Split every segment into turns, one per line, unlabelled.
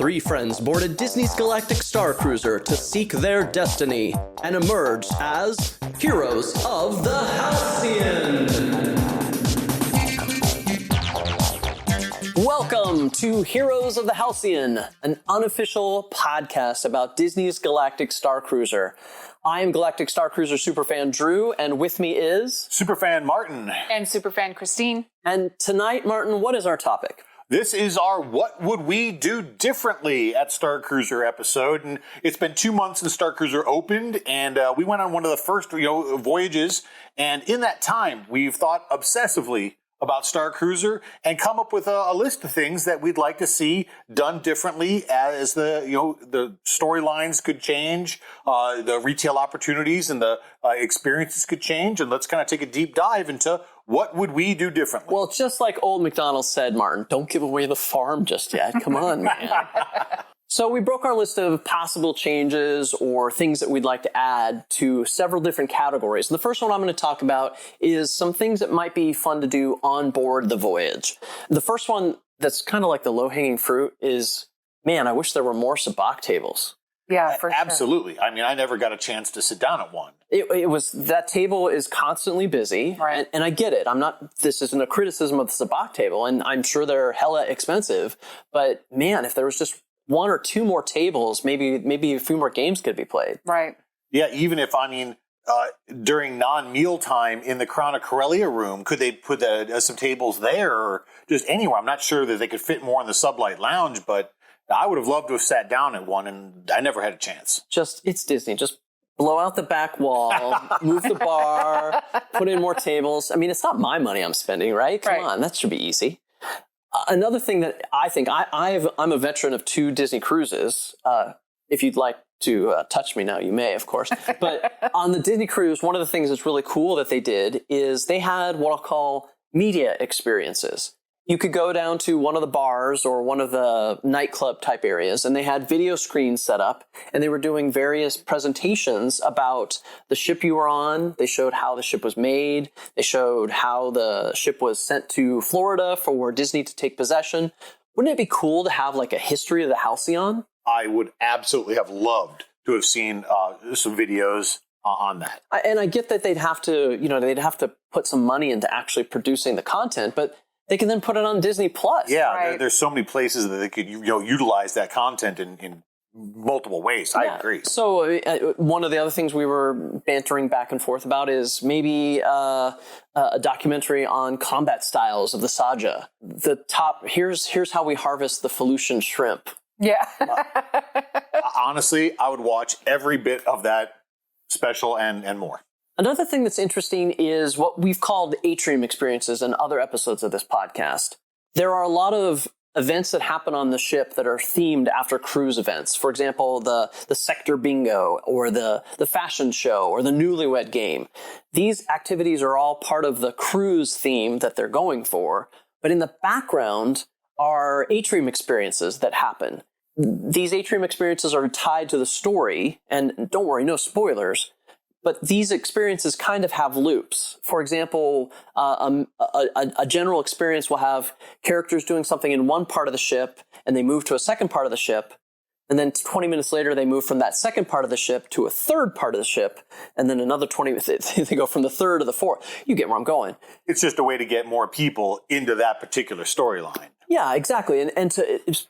Three friends boarded Disney's Galactic Starcruiser to seek their destiny and emerged as heroes of the Halcyon. Welcome to Heroes of the Halcyon, an unofficial podcast about Disney's Galactic Starcruiser. I am Galactic Starcruiser Superfan Drew, and with me is...
Superfan Martin.
And Superfan Christine.
And tonight, Martin, what is our topic?
This is our What Would We Do Differently at Starcruiser episode, and it's been 2 months since Starcruiser opened, and we went on one of the first voyages, and in that time, we've thought obsessively about Starcruiser and come up with a list of things that we'd like to see done differently as the storylines could change, the retail opportunities and the experiences could change, and let's kind of take a deep dive into what would we do differently?
Well, just like old McDonald said, Martin, don't give away the farm just yet. Come on, man. So we broke our list of possible changes or things that we'd like to add to several different categories. The first one I'm going to talk about is some things that might be fun to do on board the voyage. The first one that's kind of like the low-hanging fruit is, man, I wish there were more sabacc tables.
Yeah, for sure.
Absolutely. I mean, I never got a chance to sit down at one.
It was, that table is constantly busy,
right.
and I get it. This isn't a criticism of the sabacc table, and I'm sure they're hella expensive, but man, if there was just one or two more tables, maybe a few more games could be played.
Right.
Yeah, even if, during non-meal time in the Crown of Corellia room, could they put some tables there or just anywhere? I'm not sure that they could fit more in the Sublight Lounge, but I would have loved to have sat down at one, and I never had a chance.
It's Disney. Just blow out the back wall, move the bar, put in more tables. I mean, it's not my money I'm spending, right? Come on, that should be easy. Another thing that I think, I'm a veteran of 2 Disney cruises. If you'd like to touch me now, you may, of course. But on the Disney cruise, one of the things that's really cool that they did is they had what I'll call media experiences. You could go down to one of the bars or one of the nightclub type areas, and they had video screens set up, and they were doing various presentations about the ship you were on. They showed how the ship was made. They showed how the ship was sent to Florida for Disney to take possession. Wouldn't it be cool to have like a history of the Halcyon?
I would absolutely have loved to have seen some videos on that.
And I get that they'd have to put some money into actually producing the content, but they can then put it on Disney Plus.
Yeah,
right.
There's so many places that they could utilize that content in multiple ways. I agree.
So one of the other things we were bantering back and forth about is maybe a documentary on combat styles of the Saja. Here's how we harvest the Felucian shrimp.
Yeah.
Honestly, I would watch every bit of that special and more.
Another thing that's interesting is what we've called atrium experiences in other episodes of this podcast. There are a lot of events that happen on the ship that are themed after cruise events. For example, the sector bingo or the fashion show or the newlywed game. These activities are all part of the cruise theme that they're going for. But in the background are atrium experiences that happen. These atrium experiences are tied to the story. And don't worry, no spoilers. But these experiences kind of have loops. For example, a general experience will have characters doing something in one part of the ship, and they move to a second part of the ship, and then 20 minutes later, they move from that second part of the ship to a third part of the ship, and then another 20 minutes, they go from the third to the fourth. You get where I'm going.
It's just a way to get more people into that particular storyline.
Yeah, exactly. And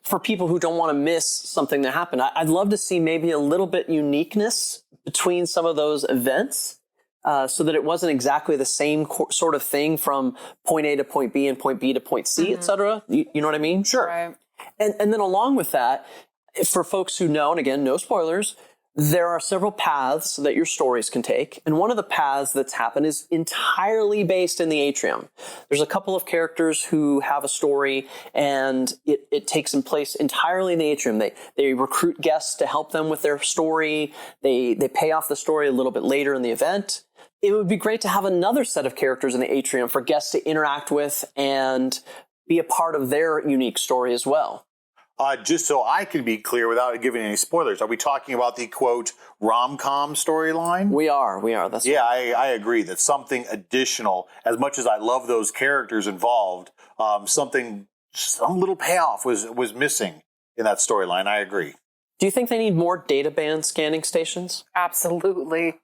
for people who don't want to miss something that happened, I'd love to see maybe a little bit uniqueness between some of those events so that it wasn't exactly the same sort of thing from point A to point B and point B to point C, et cetera. You know what I mean?
Sure.
Right.
And then along with that, for folks who know, and again, no spoilers, there are several paths that your stories can take. And one of the paths that's happened is entirely based in the atrium. There's a couple of characters who have a story, and it takes in place entirely in the atrium. They recruit guests to help them with their story. They pay off the story a little bit later in the event. It would be great to have another set of characters in the atrium for guests to interact with and be a part of their unique story as well.
Just so I can be clear without giving any spoilers, are we talking about the, quote, rom-com storyline?
We are. That's
I agree that something additional, as much as I love those characters involved, some little payoff was missing in that storyline. I agree.
Do you think they need more databand scanning stations?
Absolutely.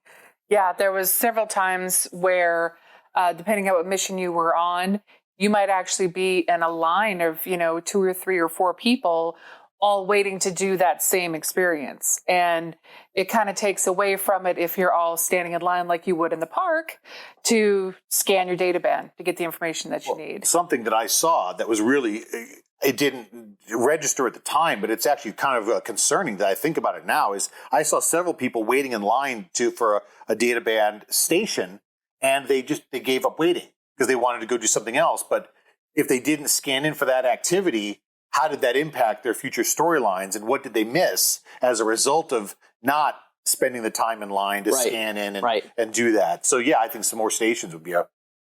Yeah, there was several times where, depending on what mission you were on, you might actually be in a line of, 2 or 3 or 4 people all waiting to do that same experience. And it kind of takes away from it if you're all standing in line like you would in the park to scan your databand to get the information that you need.
Something that I saw that was really, it didn't register at the time, but it's actually kind of concerning that I think about it now, is I saw several people waiting in line for a databand station, and they gave up waiting because they wanted to go do something else. But if they didn't scan in for that activity, how did that impact their future storylines, and what did they miss as a result of not spending the time in line to scan in and do that? So yeah, I think some more stations would be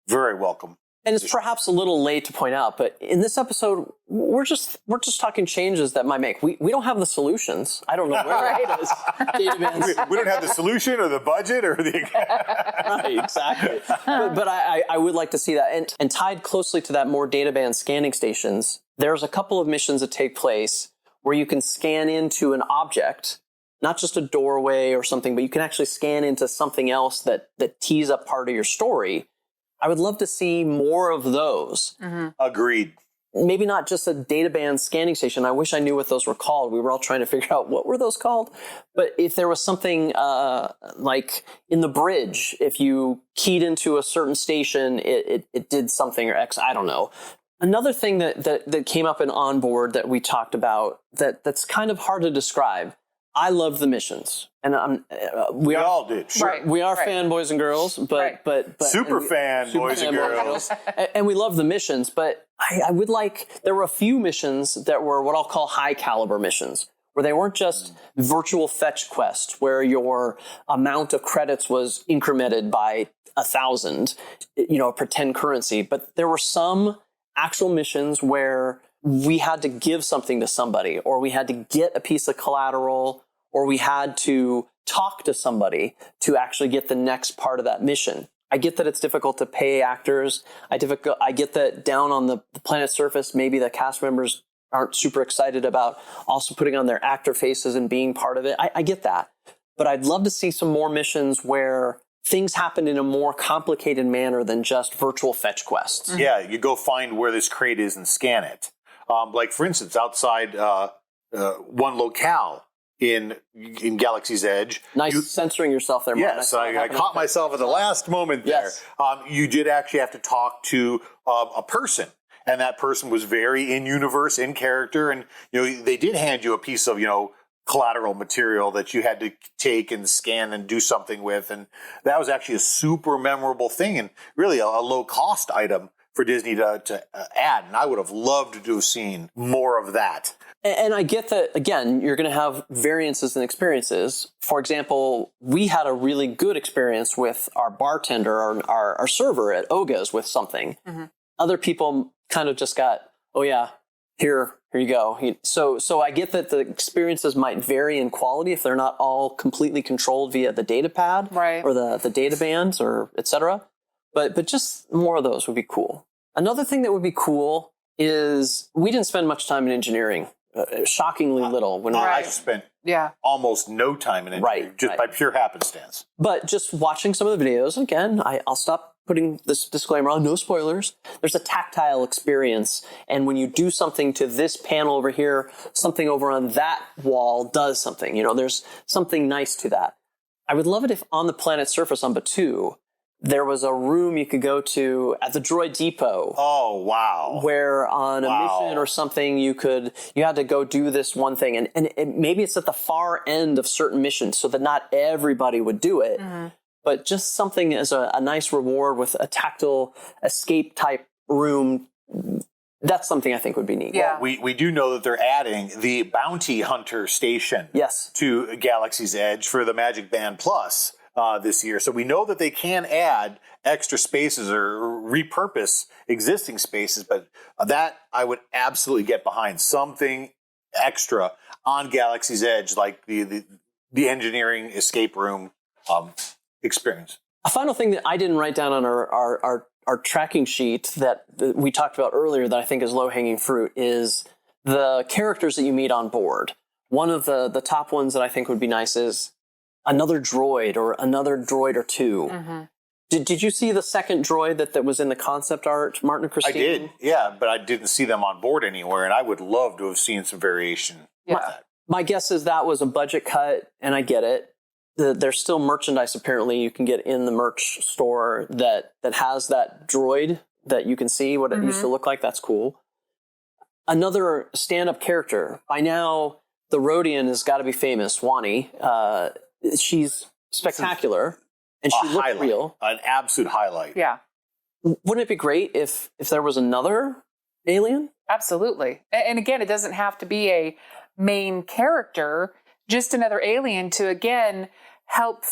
very welcome.
And it's perhaps a little late to point out, but in this episode, we're just talking changes that might make. We don't have the solutions. I don't know where it is. Databands.
We don't have the solution or the budget or the...
Right, exactly. But I would like to see that. And tied closely to that, more databand scanning stations, there's a couple of missions that take place where you can scan into an object, not just a doorway or something, but you can actually scan into something else that tees up part of your story. I would love to see more of those.
Mm-hmm.
Agreed.
Maybe not just a databand scanning station. I wish I knew what those were called. We were all trying to figure out what were those called. But if there was something like in the bridge, if you keyed into a certain station, it did something or X, I don't know. Another thing that came up in Onboard that we talked about that's kind of hard to describe. I love the missions, and we
all did. Sure.
Right.
We are fanboys and girls, but
super fan boys and girls,
and we love the missions. But I would like, there were a few missions that were what I'll call high caliber missions, where they weren't just virtual fetch quests, where your amount of credits was incremented by 1,000, pretend currency. But there were some actual missions where we had to give something to somebody, or we had to get a piece of collateral, or we had to talk to somebody to actually get the next part of that mission. I get that it's difficult to pay actors. I get that down on the planet's surface, maybe the cast members aren't super excited about also putting on their actor faces and being part of it. I get that. But I'd love to see some more missions where things happen in a more complicated manner than just virtual fetch quests.
Mm-hmm. Yeah, you go find where this crate is and scan it. Like, for instance, outside one locale in Galaxy's Edge.
Nice censoring yourself there, Martin.
Yes, I caught myself at the last moment there.
Yes.
You did actually have to talk to a person, and that person was very in-universe, in character, and they did hand you a piece of, collateral material that you had to take and scan and do something with, and that was actually a super memorable thing, and really a low-cost item for Disney to add, and I would have loved to have seen more of that.
And I get that, again, you're going to have variances in experiences. For example, we had a really good experience with our bartender, our server at Oga's with something. Mm-hmm. Other people kind of just got, oh yeah, here you go. So I get that the experiences might vary in quality if they're not all completely controlled via the data pad or the data bands or et cetera. But just more of those would be cool. Another thing that would be cool is we didn't spend much time in engineering, shockingly little.
I spent almost no time in engineering, by pure happenstance.
But just watching some of the videos, again, I'll stop putting this disclaimer on, no spoilers. There's a tactile experience, and when you do something to this panel over here, something over on that wall does something. There's something nice to that. I would love it if on the planet's surface on Batuu, there was a room you could go to at the Droid Depot.
Oh, wow.
Where on a mission or something, you had to go do this one thing. And maybe it's at the far end of certain missions so that not everybody would do it. Mm-hmm. But just something as a nice reward with a tactile escape type room. That's something I think would be neat.
Yeah.
Well, we do know that they're adding the Bounty Hunter station to Galaxy's Edge for the Magic Band Plus. This year. So we know that they can add extra spaces or repurpose existing spaces, but that I would absolutely get behind. Something extra on Galaxy's Edge, like the engineering escape room experience.
A final thing that I didn't write down on our tracking sheet that we talked about earlier that I think is low-hanging fruit is the characters that you meet on board. One of the top ones that I think would be nice is another droid or two.
Mm-hmm.
Did you see the second droid that was in the concept art, Martin and Christine?
I did, yeah, but I didn't see them on board anywhere, and I would love to have seen some variation with that.
My guess is that was a budget cut, and I get it. There's still merchandise apparently you can get in the merch store that has that droid that you can see what it used to look like. That's cool. Another stand-up character. By now, the Rhodian has got to be famous, Wani. She's spectacular, and she looked real.
An absolute highlight.
Yeah.
Wouldn't it be great if there was another alien?
Absolutely. And again, it doesn't have to be a main character, just another alien to, again, help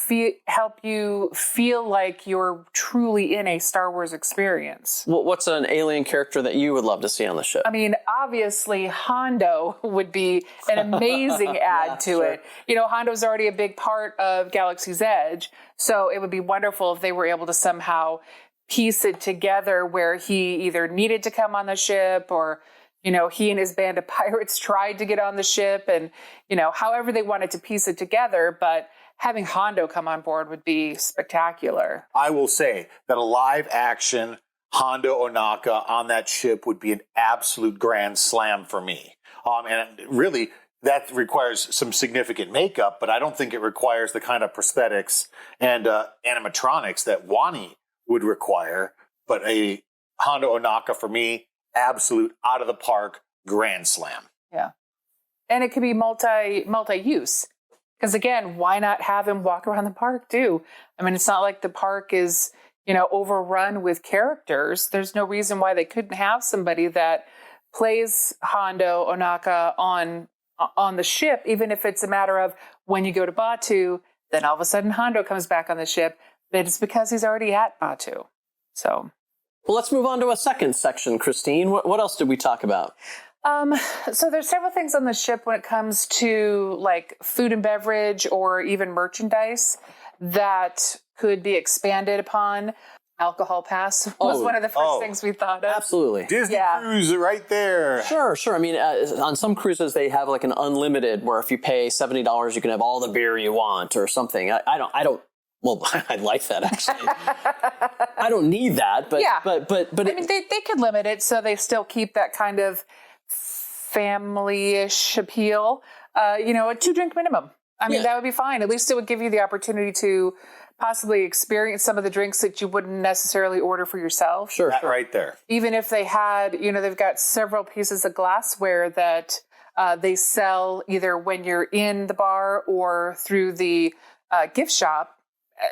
you feel like you're truly in a Star Wars experience.
What's an alien character that you would love to see on the ship?
I mean, obviously, Hondo would be an amazing add to it. You know, Hondo's already a big part of Galaxy's Edge, so it would be wonderful if they were able to somehow piece it together where he either needed to come on the ship or, you know, he and his band of pirates tried to get on the ship and, you know, however they wanted to piece it together, but having Hondo come on board would be spectacular.
I will say that a live action Hondo Ohnaka on that ship would be an absolute grand slam for me. And really, that requires some significant makeup, but I don't think it requires the kind of prosthetics and animatronics that Wani would require. But a Hondo Ohnaka, for me, absolute out of the park grand slam.
Yeah. And it could be multi-use. Because again, why not have him walk around the park too? I mean, it's not like the park is, you know, overrun with characters. There's no reason why they couldn't have somebody that plays Hondo Ohnaka on the ship, even if it's a matter of when you go to Batuu, then all of a sudden Hondo comes back on the ship. But it's because he's already at Batuu. So,
well, let's move on to a second section, Christine. What else did we talk about?
So there's several things on the ship when it comes to like food and beverage or even merchandise that could be expanded upon. Alcohol pass was one of the first things we thought of.
Absolutely.
Disney cruise right there.
Sure. I mean, on some cruises, they have like an unlimited where if you pay $70, you can have all the beer you want or something. I don't. Well, I like that actually. I don't need that, but I
mean, they could limit it so they still keep that kind of family-ish appeal. You know, a 2-drink minimum. I mean, that would be fine. At least it would give you the opportunity to possibly experience some of the drinks that you wouldn't necessarily order for yourself.
Sure.
Right there.
Even if they had, you know, they've got several pieces of glassware that they sell either when you're in the bar or through the gift shop.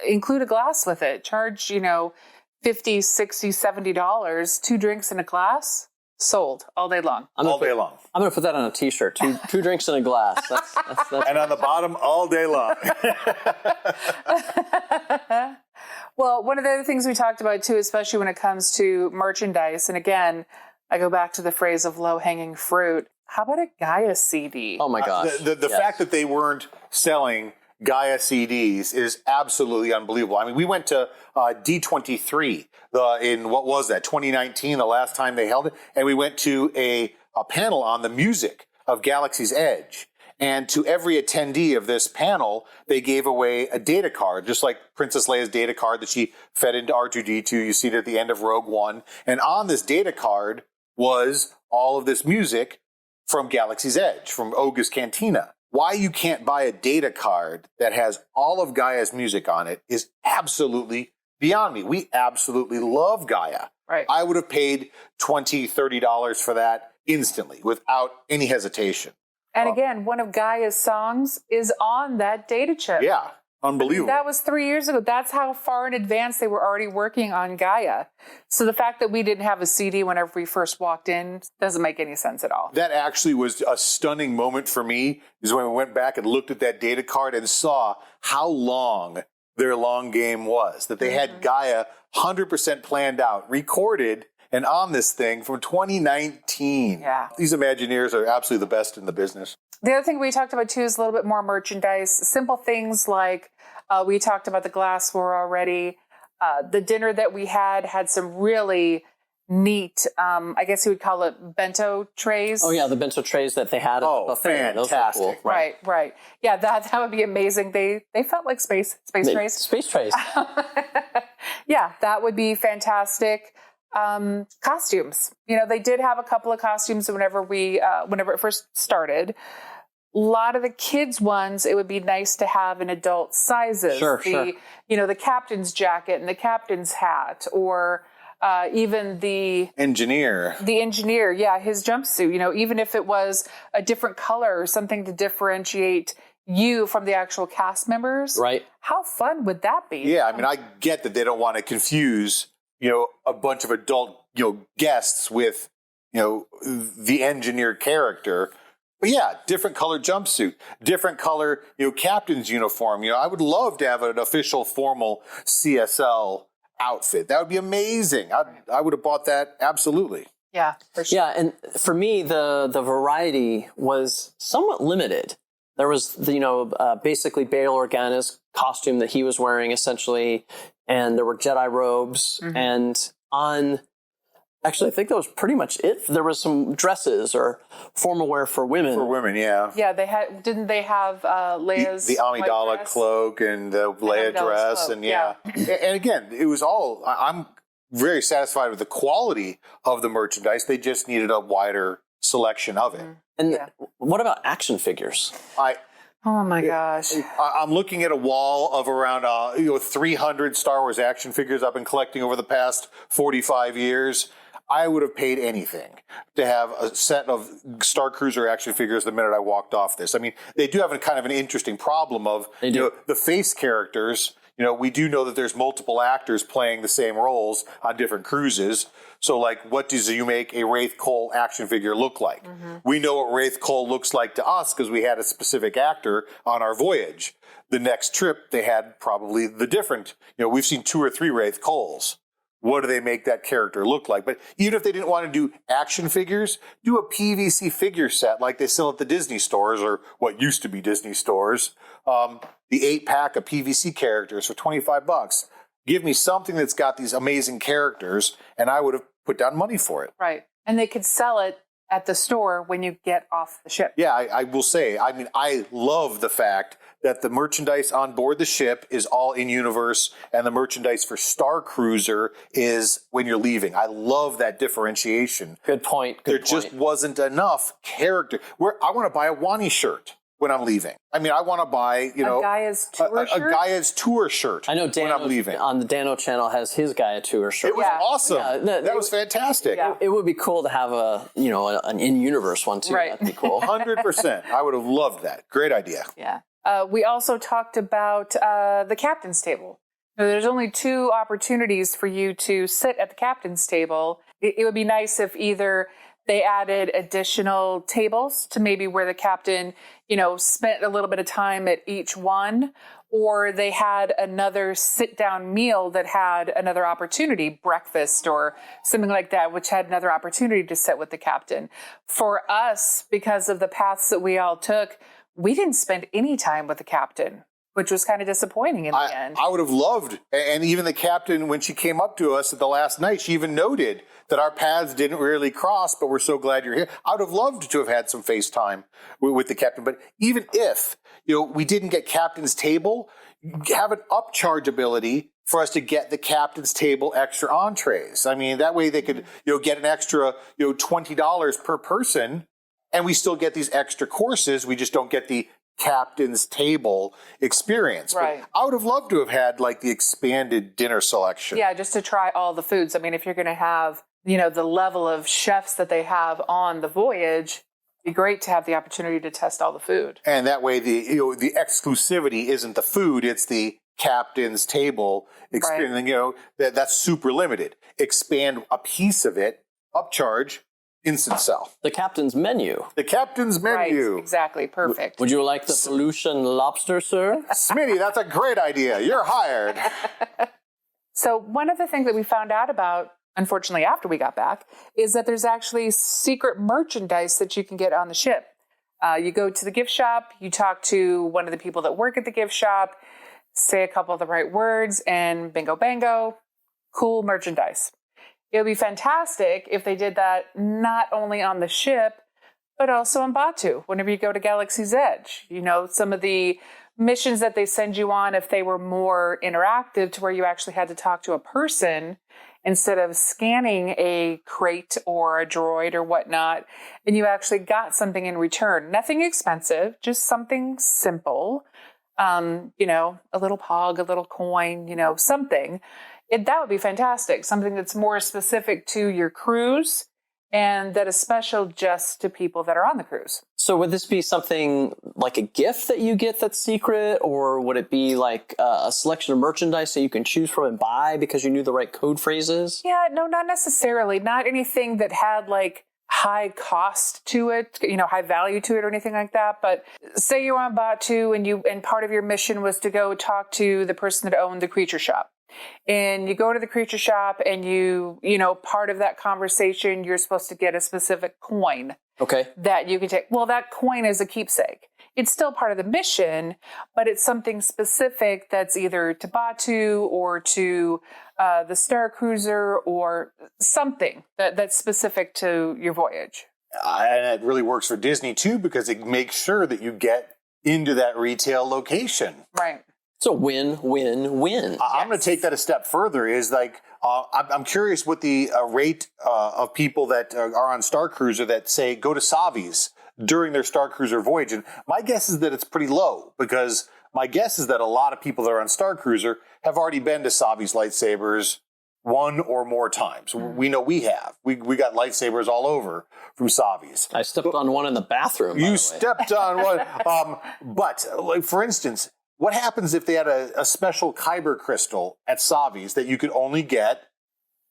Include a glass with it. Charge, you know, $50, $60, $70. 2 drinks in a glass. Sold all day long.
All day long.
I'm going to put that on a T-shirt. Two drinks in a glass. That's
and on the bottom, all day long.
Well, one of the other things we talked about too, especially when it comes to merchandise, and again, I go back to the phrase of low-hanging fruit. How about a Gaia CD?
Oh my gosh.
The fact that they weren't selling Gaia CDs is absolutely unbelievable. I mean, we went to D23 in, what was that, 2019, the last time they held it, and we went to a panel on the music of Galaxy's Edge. And to every attendee of this panel, they gave away a data card, just like Princess Leia's data card that she fed into R2-D2. You see it at the end of Rogue One. And on this data card was all of this music from Galaxy's Edge, from Oga's Cantina. Why you can't buy a data card that has all of Gaia's music on it is absolutely beyond me. We absolutely love Gaia.
Right.
I would have paid $20, $30 for that instantly without any hesitation.
And again, one of Gaia's songs is on that data chip.
Yeah, unbelievable.
That was 3 years ago. That's how far in advance they were already working on Gaia. So the fact that we didn't have a CD whenever we first walked in doesn't make any sense at all.
That actually was a stunning moment for me, is when we went back and looked at that data card and saw how long their long game was. That they had Gaia 100% planned out, recorded, and on this thing from 2019.
Yeah.
These Imagineers are absolutely the best in the business.
The other thing we talked about, too, is a little bit more merchandise. Simple things like we talked about the glassware already. The dinner that we had some really neat, I guess you would call it bento trays.
Oh yeah, the bento trays that they had at the buffet. Those were cool.
Right. Yeah, that would be amazing. They felt like space trays. Space trays. Yeah, that would be fantastic. Costumes. They did have a couple of costumes whenever it first started. A lot of the kids' ones, it would be nice to have in adult sizes.
Sure.
The captain's jacket and the captain's hat, or even the
engineer,
yeah, his jumpsuit, even if it was a different color or something to differentiate you from the actual cast members.
Right.
How fun would that be?
Yeah, I mean, I get that they don't want to confuse, a bunch of adult, guests with, the engineer character. But yeah, different color jumpsuit, different color, captain's uniform. I would love to have an official formal CSL outfit. That would be amazing. I would have bought that. Absolutely.
Yeah, for sure.
Yeah. And for me, the variety was somewhat limited. There was, basically Bail Organa's costume that he was wearing essentially, and there were Jedi robes, and actually, I think that was pretty much it. There was some dresses or formal wear for women.
For women, yeah.
Yeah, didn't they have Leia's
the Amidala cloak and the Leia dress,
cloak,
and and again, it was all. I'm very satisfied with the quality of the merchandise. They just needed a wider selection of it.
And what about action figures?
Oh my gosh!
I'm looking at a wall of around 300 Star Wars action figures I've been collecting over the past 45 years. I would have paid anything to have a set of Starcruiser action figures the minute I walked off this. I mean, they do have a kind of an interesting problem of the face characters. We do know that there's multiple actors playing the same roles on different cruises. So, what does you make a Wraith Cole action figure look like? We know what Wraith Cole looks like to us because we had a specific actor on our voyage. The next trip, they had probably the different. We've seen 2 or 3 Wraith Coles. What do they make that character look like? But even if they didn't want to do action figures, do a PVC figure set like they sell at the Disney stores, or what used to be Disney stores. The 8-pack of PVC characters for $25. Give me something that's got these amazing characters, and I would have put down money for it.
Right. And they could sell it at the store when you get off the ship.
Yeah, I will say, I love the fact that the merchandise on board the ship is all in universe, and the merchandise for Starcruiser is when you're leaving. I love that differentiation.
Good point.
There just wasn't enough character. I want to buy a Wani shirt when I'm leaving. I want to buy,
a Gaia's tour shirt?
A Gaia's tour shirt.
I know Dan
when I'm leaving.
On the Dano channel has his Gaia tour shirt.
It was awesome. Yeah, that was fantastic.
Yeah.
It would be cool to have an in-universe one too.
Right.
That'd be cool.
100%. I would have loved that. Great idea.
Yeah. We also talked about the captain's table. There's only 2 opportunities for you to sit at the captain's table. It would be nice if either they added additional tables to maybe where the captain, spent a little bit of time at each one, or they had another sit-down meal that had another opportunity, breakfast or something like that, which had another opportunity to sit with the captain. For us, because of the paths that we all took, we didn't spend any time with the captain, which was kind of disappointing in the end.
I would have loved, and even the captain, when she came up to us at the last night, she even noted that our paths didn't really cross, but we're so glad you're here. I would have loved to have had some FaceTime with the captain, but even if we didn't get captain's table, have an upcharge ability for us to get the captain's table extra entrees. That way they could get an extra $20 per person, and we still get these extra courses. We just don't get the captain's table experience.
Right.
But I would have loved to have had the expanded dinner selection.
Yeah, just to try all the foods. If you're going to have, the level of chefs that they have on the voyage, it'd be great to have the opportunity to test all the food.
And that way the exclusivity isn't the food, it's the captain's table experience. Right. That's super limited. Expand a piece of it, upcharge, instant sell.
The captain's menu.
The captain's menu.
Right, exactly. Perfect.
Would you like the pollution lobster, sir?
Smitty, that's a great idea. You're hired.
So one of the things that we found out about, unfortunately, after we got back, is that there's actually secret merchandise that you can get on the ship. You go to the gift shop, you talk to one of the people that work at the gift shop, say a couple of the right words, and bingo bango, cool merchandise. It would be fantastic if they did that not only on the ship, but also on Batu. Whenever you go to Galaxy's Edge, some of the missions that they send you on, if they were more interactive to where you actually had to talk to a person instead of scanning a crate or a droid or whatnot, and you actually got something in return. Nothing expensive, just something simple. A little pog, a little coin, something. That would be fantastic. Something that's more specific to your cruise and that is special just to people that are on the cruise.
So would this be something like a gift that you get that's secret, or would it be like a selection of merchandise that you can choose from and buy because you knew the right code phrases?
Yeah, no, not necessarily. Not anything that had like high cost to it, high value to it or anything like that. But say you're on Batu and part of your mission was to go talk to the person that owned the creature shop. And you go to the creature shop and part of that conversation, you're supposed to get a specific coin.
Okay.
That you can take. Well, that coin is a keepsake. It's still part of the mission, but it's something specific that's either to Batu or to the Starcruiser or something that's specific to your voyage.
And it really works for Disney, too, because it makes sure that you get into that retail location.
Right.
So win, win, win.
I'm going to take that a step further. Is like I'm curious what the rate of people that are on Starcruiser that say go to Savi's during their Starcruiser voyage. And my guess is that it's pretty low, because my guess is that a lot of people that are on Starcruiser have already been to Savi's lightsabers one or more times. We know we have. We got lightsabers all over from Savi's.
I stepped on one in the bathroom.
You stepped on one. But like, for instance, what happens if they had a special Kyber crystal at Savi's that you could only get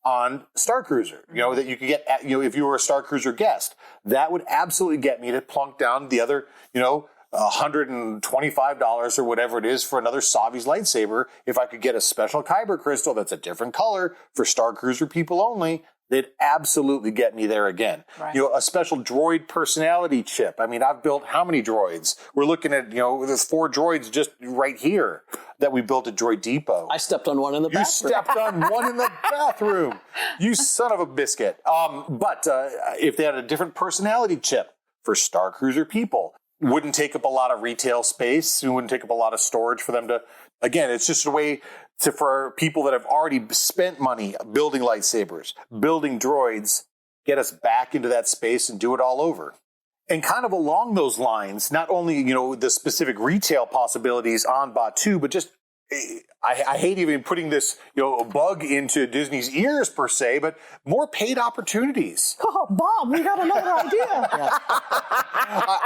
on Starcruiser? That you could get at, if you were a Starcruiser guest. That would absolutely get me to plunk down the other, $125 or whatever it is for another Savi's lightsaber. If I could get a special Kyber crystal that's a different color for Starcruiser people only, they'd absolutely get me there again.
Right.
A special droid personality chip. I mean, I've built how many droids? We're looking at, there's 4 droids just right here that we built at Droid Depot.
I stepped on one in the bathroom.
You stepped on one in the bathroom. You son of a biscuit. But if they had a different personality chip for Starcruiser people, wouldn't take up a lot of retail space. It wouldn't take up a lot of storage for them to, again, it's just a way for people that have already spent money building lightsabers, building droids, get us back into that space and do it all over. And kind of along those lines, not only, the specific retail possibilities on Batu, but just, I hate even putting this, a bug into Disney's ears per se, but more paid opportunities.
Oh, Bob, we got another idea.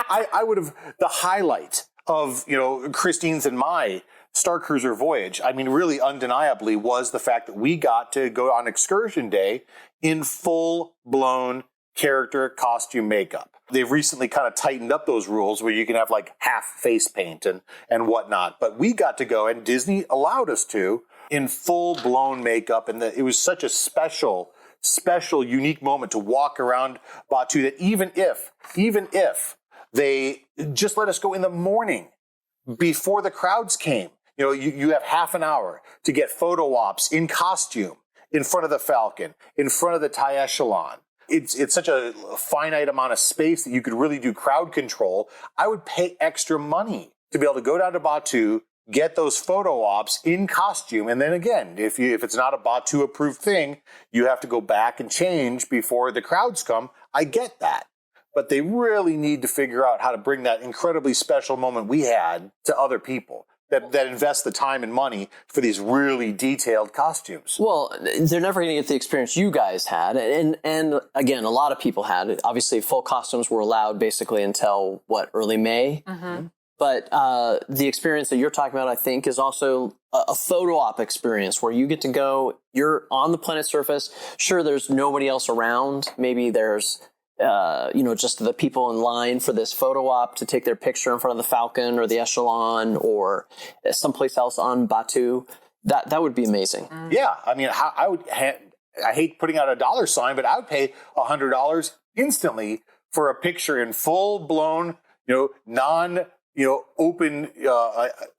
I would have, the highlight of, Christine's and my Starcruiser voyage, I mean, really undeniably was the fact that we got to go on excursion day in full-blown character costume makeup. They've recently kind of tightened up those rules where you can have like half face paint and whatnot. But we got to go, and Disney allowed us to, in full-blown makeup. And it was such a special, unique moment to walk around Batu that even if they just let us go in the morning before the crowds came, you have half an hour to get photo ops in costume in front of the Falcon, in front of the TIE Echelon. It's such a finite amount of space that you could really do crowd control. I would pay extra money to be able to go down to Batu, get those photo ops in costume, and then again, if it's not a Batu approved thing, you have to go back and change before the crowds come. I get that. But they really need to figure out how to bring that incredibly special moment we had to other people that invest the time and money for these really detailed costumes.
Well, they're never going to get the experience you guys had. And again, a lot of people had. Obviously, full costumes were allowed basically until, early May? Mm-hmm. But the experience that you're talking about, I think, is also a photo op experience where you get to go, you're on the planet's surface. Sure, there's nobody else around. Maybe there's just the people in line for this photo op to take their picture in front of the Falcon or the Echelon or someplace else on Batu. That would be amazing.
Yeah, I mean, I hate putting out a dollar sign, but I would pay $100 instantly for a picture in full blown, non open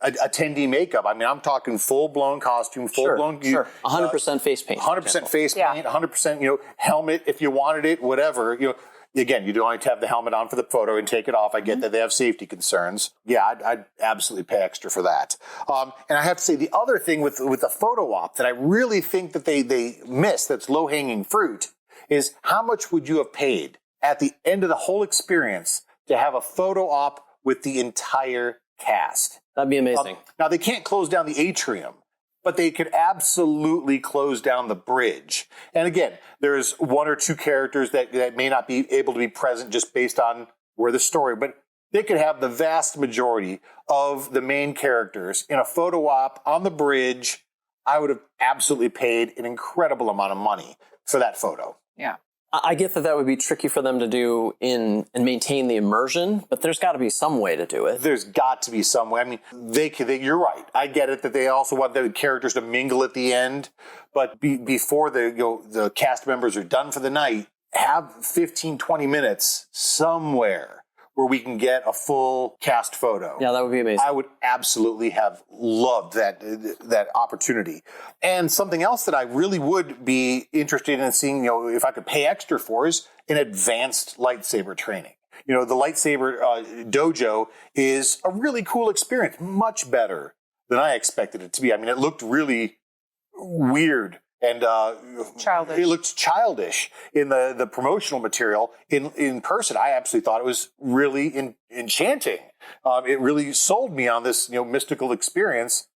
attendee makeup. I mean, I'm talking full-blown costume, full-blown...
Sure. 100% face paint.
100% face paint, 100%, helmet if you wanted it, whatever. Again, you don't have to have the helmet on for the photo and take it off. I get that they have safety concerns. Yeah, I'd absolutely pay extra for that. And I have to say, the other thing with the photo op that I really think that they miss, that's low-hanging fruit, is how much would you have paid at the end of the whole experience to have a photo op with the entire cast?
That'd be amazing.
Now, they can't close down the atrium, but they could absolutely close down the bridge. And again, there's one or two characters that may not be able to be present just based on where the story, but they could have the vast majority of the main characters in a photo op on the bridge. I would have absolutely paid an incredible amount of money for that photo.
Yeah.
I get that would be tricky for them to do and maintain the immersion, but there's got to be some way to do it.
There's got to be some way. I mean, you're right. I get it that they also want the characters to mingle at the end, but before the cast members are done for the night, have 15, 20 minutes somewhere where we can get a full cast photo.
Yeah, that would be amazing.
I would absolutely have loved that opportunity. And something else that I really would be interested in seeing, if I could pay extra for, is an advanced lightsaber training. The lightsaber dojo is a really cool experience, much better than I expected it to be. I mean, it looked really weird. And
childish.
It looked childish in the promotional material. In person, I absolutely thought it was really enchanting. It really sold me on this mystical experience.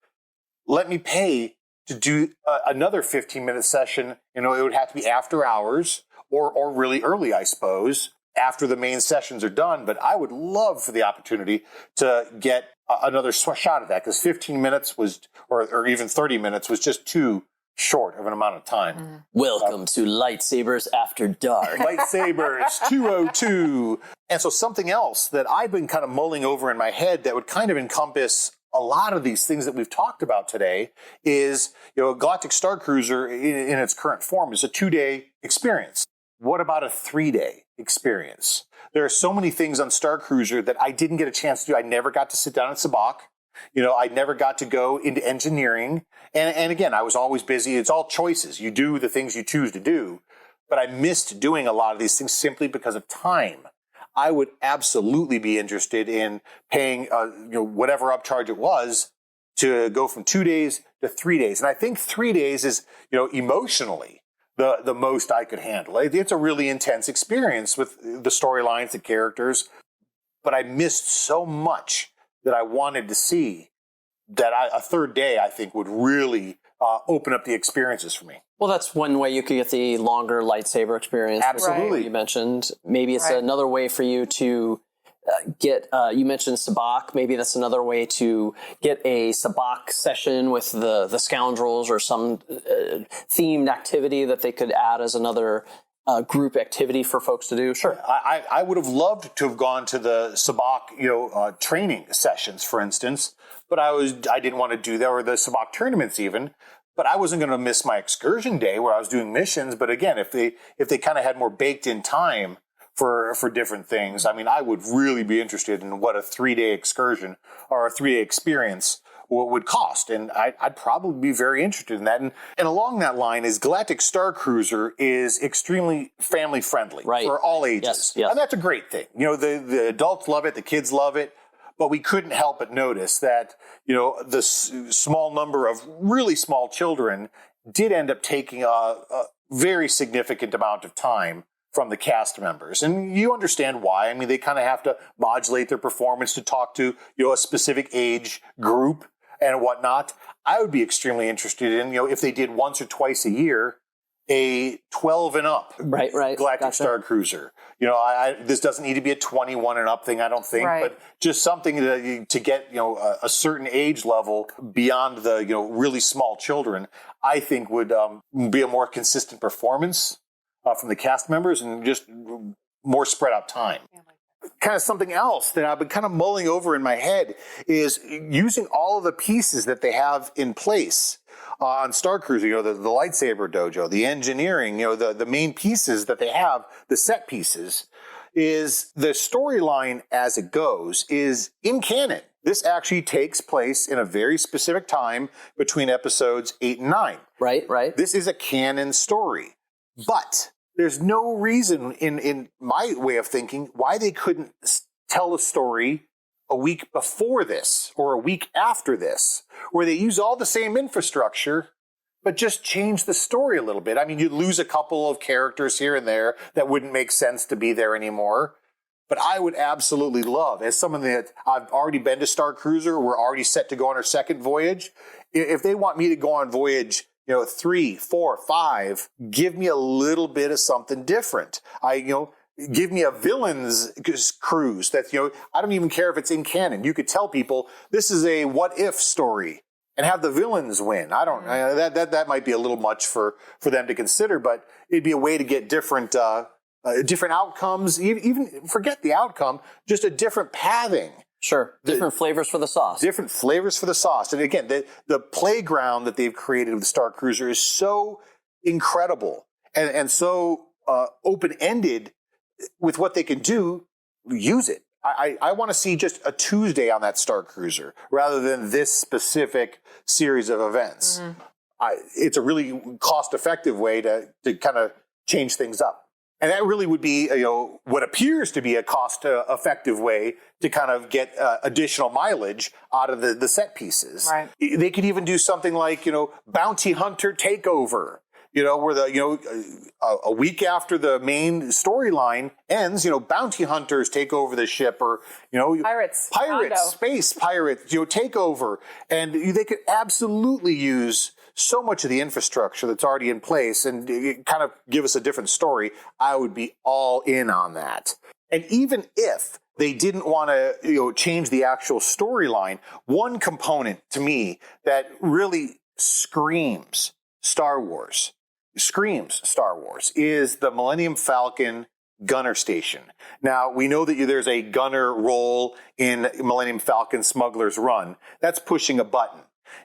Let me pay to do another 15-minute session. It would have to be after hours or really early, I suppose, after the main sessions are done. But I would love for the opportunity to get another shot at that, because 15 minutes was, or even 30 minutes was just too short of an amount of time.
Welcome to Lightsabers After Dark.
Lightsabers 202. And so something else that I've been kind of mulling over in my head that would kind of encompass a lot of these things that we've talked about today is, Galactic Starcruiser in its current form is a 2-day experience. What about a 3-day experience? There are so many things on Starcruiser that I didn't get a chance to do. I never got to sit down at Sabacc. I never got to go into engineering. And again, I was always busy. It's all choices. You do the things you choose to do. But I missed doing a lot of these things simply because of time. I would absolutely be interested in paying, whatever upcharge it was to go from 2 days to 3 days. And I think 3 days is, emotionally the most I could handle. It's a really intense experience with the storylines, the characters. But I missed so much that I wanted to see, that a third day, I think, would really open up the experiences for me.
Well, that's one way you could get the longer lightsaber experience.
Absolutely.
Right. You mentioned. Maybe it's another way for you to get, you mentioned Sabacc. Maybe that's another way to get a Sabacc session with the scoundrels, or some themed activity that they could add as another group activity for folks to do. Sure.
I would have loved to have gone to the Sabacc, training sessions, for instance, but I didn't want to do that, or the Sabacc tournaments even. But I wasn't going to miss my excursion day where I was doing missions. But again, if they kind of had more baked in time for different things, I mean, I would really be interested in what a 3-day excursion or a 3-day experience would cost. And I'd probably be very interested in that. And along that line is Galactic Starcruiser is extremely family friendly for all ages.
Yes.
And that's a great thing. The adults love it, the kids love it. But we couldn't help but notice that, the small number of really small children did end up taking a very significant amount of time from the cast members. And you understand why. I mean, they kind of have to modulate their performance to talk to, a specific age group and whatnot. I would be extremely interested in, if they did once or twice a year, a 12 and up
Galactic
Starcruiser. This doesn't need to be a 21 and up thing, I don't think, but just something to get, a certain age level beyond the, really small children, I think would be a more consistent performance from the cast members and just more spread out time. Kind of something else that I've been kind of mulling over in my head is using all of the pieces that they have in place on Starcruiser, the lightsaber dojo, the engineering, the main pieces that they have, the set pieces, is the storyline as it goes is in canon. This actually takes place in a very specific time between episodes 8 and 9.
Right.
This is a canon story. But there's no reason in my way of thinking why they couldn't tell a story a week before this or a week after this, where they use all the same infrastructure, but just change the story a little bit. I mean, you'd lose a couple of characters here and there that wouldn't make sense to be there anymore. But I would absolutely love, as someone that I've already been to Starcruiser, we're already set to go on our second voyage. If they want me to go on voyage, 3, 4, 5, give me a little bit of something different. Give me a villains cruise that, I don't even care if it's in canon. You could tell people this is a what if story and have the villains win. I don't, that might be a little much for them to consider, but it'd be a way to get different outcomes, even forget the outcome, just a different pathing.
Sure. Different flavors for the sauce.
Different flavors for the sauce. And again, the playground that they've created with the Starcruiser is so incredible and so open-ended with what they can do. Use it. I want to see just a Tuesday on that Starcruiser rather than this specific series of events. It's a really cost-effective way to kind of change things up. And that really would be, what appears to be a cost-effective way to kind of get additional mileage out of the set pieces.
Right.
They could even do something like, Bounty Hunter Takeover, where a week after the main storyline ends, bounty hunters take over the ship, or
Pirates,
space pirates, take over, and they could absolutely use so much of the infrastructure that's already in place and kind of give us a different story. I would be all in on that. And even if they didn't want to change the actual storyline, one component to me that really screams Star Wars is the Millennium Falcon gunner station. Now, we know that there's a gunner role in Millennium Falcon Smuggler's Run. That's pushing a button.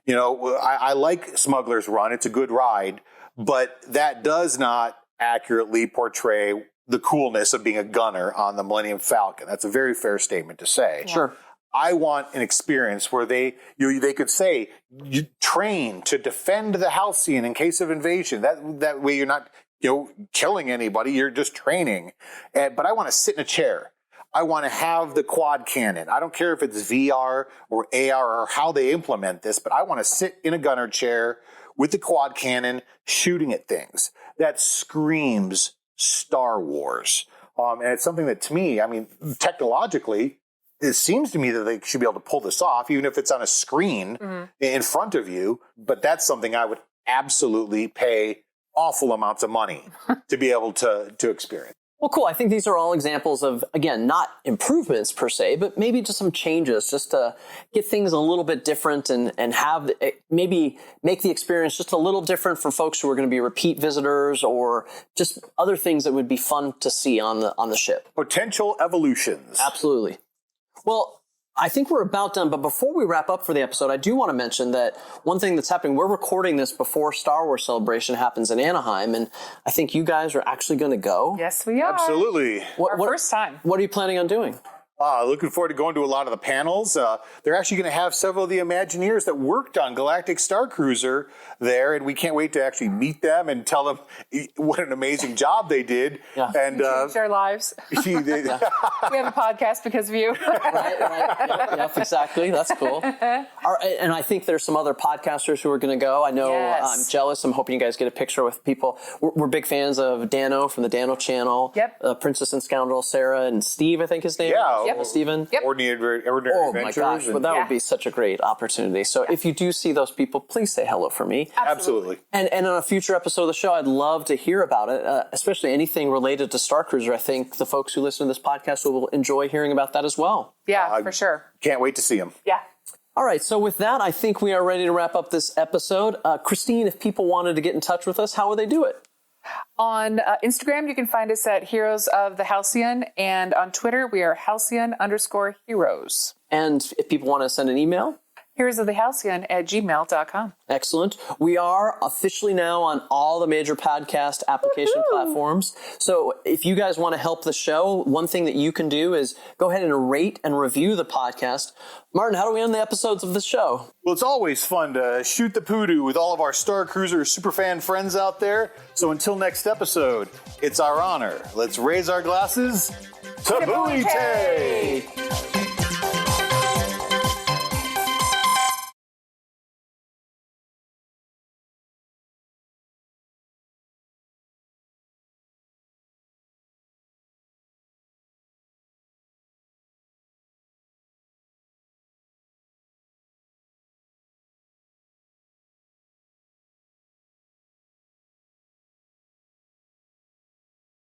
I like Smuggler's Run. It's a good ride, but that does not accurately portray the coolness of being a gunner on the Millennium Falcon. That's a very fair statement to say.
Sure.
I want an experience where they could say, you train to defend the Halcyon in case of invasion. That way you're not killing anybody. You're just training. But I want to sit in a chair. I want to have the quad cannon. I don't care if it's VR or AR or how they implement this, but I want to sit in a gunner chair with the quad cannon shooting at things. That screams Star Wars. And it's something that, to me, technologically, it seems to me that they should be able to pull this off, even if it's on a screen in front of you. But that's something I would absolutely pay awful amounts of money to be able to experience.
Well, cool. I think these are all examples of, again, not improvements per se, but maybe just some changes just to get things a little bit different and have maybe make the experience just a little different for folks who are going to be repeat visitors, or just other things that would be fun to see on the ship.
Potential evolutions.
Absolutely. Well, I think we're about done, but before we wrap up for the episode, I do want to mention that one thing that's happening, we're recording this before Star Wars Celebration happens in Anaheim, and I think you guys are actually going to go.
Yes, we are.
Absolutely.
Our first time.
What are you planning on doing?
Looking forward to going to a lot of the panels. They're actually going to have several of the Imagineers that worked on Galactic Starcruiser there, and we can't wait to actually meet them and tell them what an amazing job they did.
Yeah.
And
changed our lives. We have a podcast because of you.
Right. Yep, exactly. That's cool. And I think there's some other podcasters who are going to go. I know.
Yes.
I'm jealous. I'm hoping you guys get a picture with people. We're big fans of Dano from the Dano channel.
Yep.
Princess and Scoundrel, Sarah, and Steve, I think his name.
Yeah.
Yep.
Stephen.
Yep.
Ordinary
Oh my
Adventures.
gosh, well, that would be such a great opportunity. So if you do see those people, please say hello for me.
Absolutely.
And on a future episode of the show, I'd love to hear about it, especially anything related to Starcruiser. I think the folks who listen to this podcast will enjoy hearing about that as well.
Yeah, for sure.
Can't wait to see them.
Yeah.
All right, so with that, I think we are ready to wrap up this episode. Christine, if people wanted to get in touch with us, how would they do it?
On Instagram, you can find us at Heroes of the Halcyon, and on Twitter, we are Halcyon_Heroes.
And if people want to send an email?
heroesofthehalcyon@gmail.com.
Excellent. We are officially now on all the major podcast application platforms. So if you guys want to help the show, one thing that you can do is go ahead and rate and review the podcast. Martin, how do we end the episodes of this show?
Well, it's always fun to shoot the poodoo with all of our Starcruiser superfan friends out there. So until next episode, it's our honor. Let's raise our glasses to Buoy Tay!